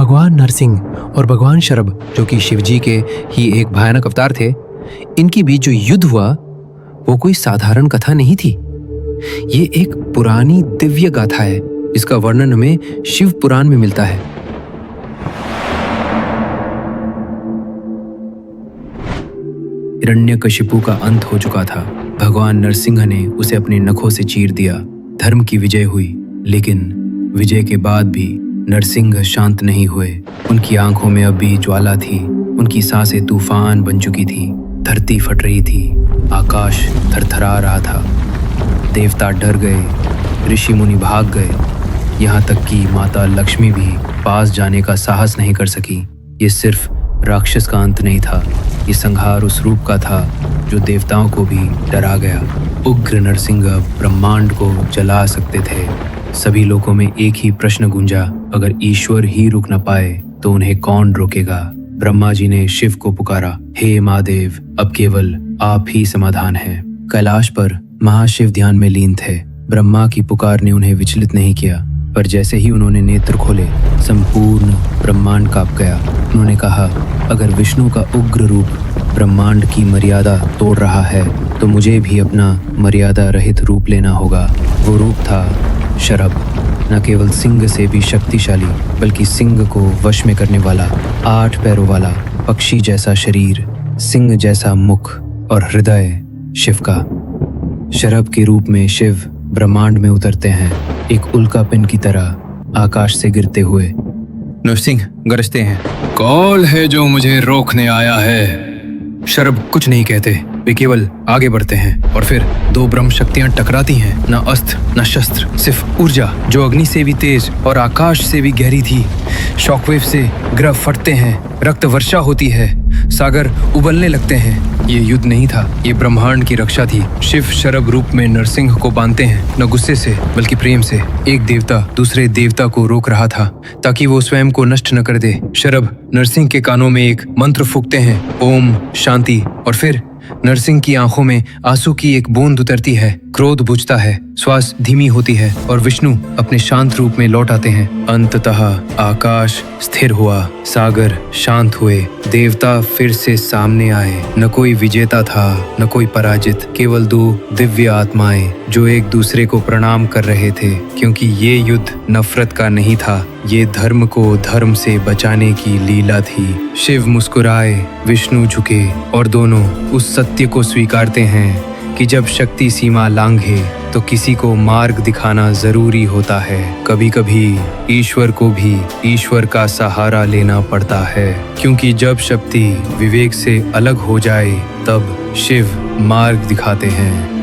भगवान नरसिंह और भगवान शरभ, जो कि शिवजी के ही एक भयानक अवतार थे, इनके बीच जो युद्ध हुआ वो कोई साधारण कथा नहीं थी। ये एक पुरानी दिव्य गाथा है जिसका वर्णन हमें शिव पुराण में मिलता है। हिरण्यकशिपु का अंत हो चुका था। भगवान नरसिंह ने उसे अपने नखों से चीर दिया। धर्म की विजय हुई, लेकिन विजय के बाद भी नरसिंह शांत नहीं हुए। उनकी आंखों में अब भी ज्वाला थी। उनकी सांसें तूफान बन चुकी थी। धरती फट रही थी। आकाश थरथरा रहा था। देवता डर गए, ऋषि मुनि भाग गए, यहाँ तक कि माता लक्ष्मी भी पास जाने का साहस नहीं कर सकी। ये सिर्फ राक्षस का अंत नहीं था, ये संहार उस रूप का था जो देवताओं को भी डरा गया। उग्र नरसिंह ब्रह्मांड को जला सकते थे। सभी लोगों में एक ही प्रश्न गूंजा, अगर ईश्वर ही रुक न पाए तो उन्हें कौन रोकेगा। ब्रह्मा जी ने शिव को पुकारा, हे महादेव, अब केवल आप ही समाधान है। कैलाश पर महाशिव ध्यान में लीन थे। ब्रह्मा की पुकार ने उन्हें विचलित नहीं किया, पर जैसे ही उन्होंने नेत्र खोले संपूर्ण ब्रह्मांड कांप गया। उन्होंने कहा, अगर विष्णु का उग्र रूप ब्रह्मांड की मर्यादा तोड़ रहा है तो मुझे भी अपना मर्यादा रहित रूप लेना होगा। वो रूप था शरभ, न केवल सिंह से भी शक्तिशाली बल्कि सिंह को वश में करने वाला, 8 पैरों वाला, पक्षी जैसा शरीर, सिंह जैसा मुख और हृदय शिव का। शरभ के रूप में शिव ब्रह्मांड में उतरते हैं, एक उल्कापिंड की तरह आकाश से गिरते हुए। नरसिंह गरजते हैं, कौन है जो मुझे रोकने आया है? शरभ कुछ नहीं कहते, वे केवल आगे बढ़ते हैं और फिर 2 ब्रह्म शक्तियां टकराती हैं। न अस्त्र न शस्त्र, सिर्फ ऊर्जा जो अग्नि से भी तेज और आकाश से भी गहरी थी। शॉकवेव से ग्रह फटते हैं, रक्त वर्षा होती है, सागर उबलने लगते हैं। ये युद्ध नहीं था, ये ब्रह्मांड की रक्षा थी। शिव शरभ रूप में नरसिंह को बांधते हैं, न गुस्से से बल्कि प्रेम से। एक देवता दूसरे देवता को रोक रहा था ताकि वो स्वयं को नष्ट न कर दे। शरभ नरसिंह के कानों में एक मंत्र फूंकते हैं, ओम शांति, और फिर नरसिंह की आंखों में आंसू की एक बूंद उतरती है। क्रोध बुझता है, श्वास धीमी होती है और विष्णु अपने शांत रूप में लौट आते हैं। अंततः आकाश स्थिर हुआ, सागर शांत हुए, देवता फिर से सामने आए। न कोई विजेता था न कोई पराजित, केवल 2 दिव्य आत्माएं जो एक दूसरे को प्रणाम कर रहे थे, क्योंकि ये युद्ध नफरत का नहीं था, ये धर्म को धर्म से बचाने की लीला थी। शिव मुस्कुराए, विष्णु झुके और दोनों उस सत्य को स्वीकारते हैं कि जब शक्ति सीमा लांघे तो किसी को मार्ग दिखाना जरूरी होता है। कभी कभी ईश्वर को भी ईश्वर का सहारा लेना पड़ता है, क्योंकि जब शक्ति विवेक से अलग हो जाए तब शिव मार्ग दिखाते हैं।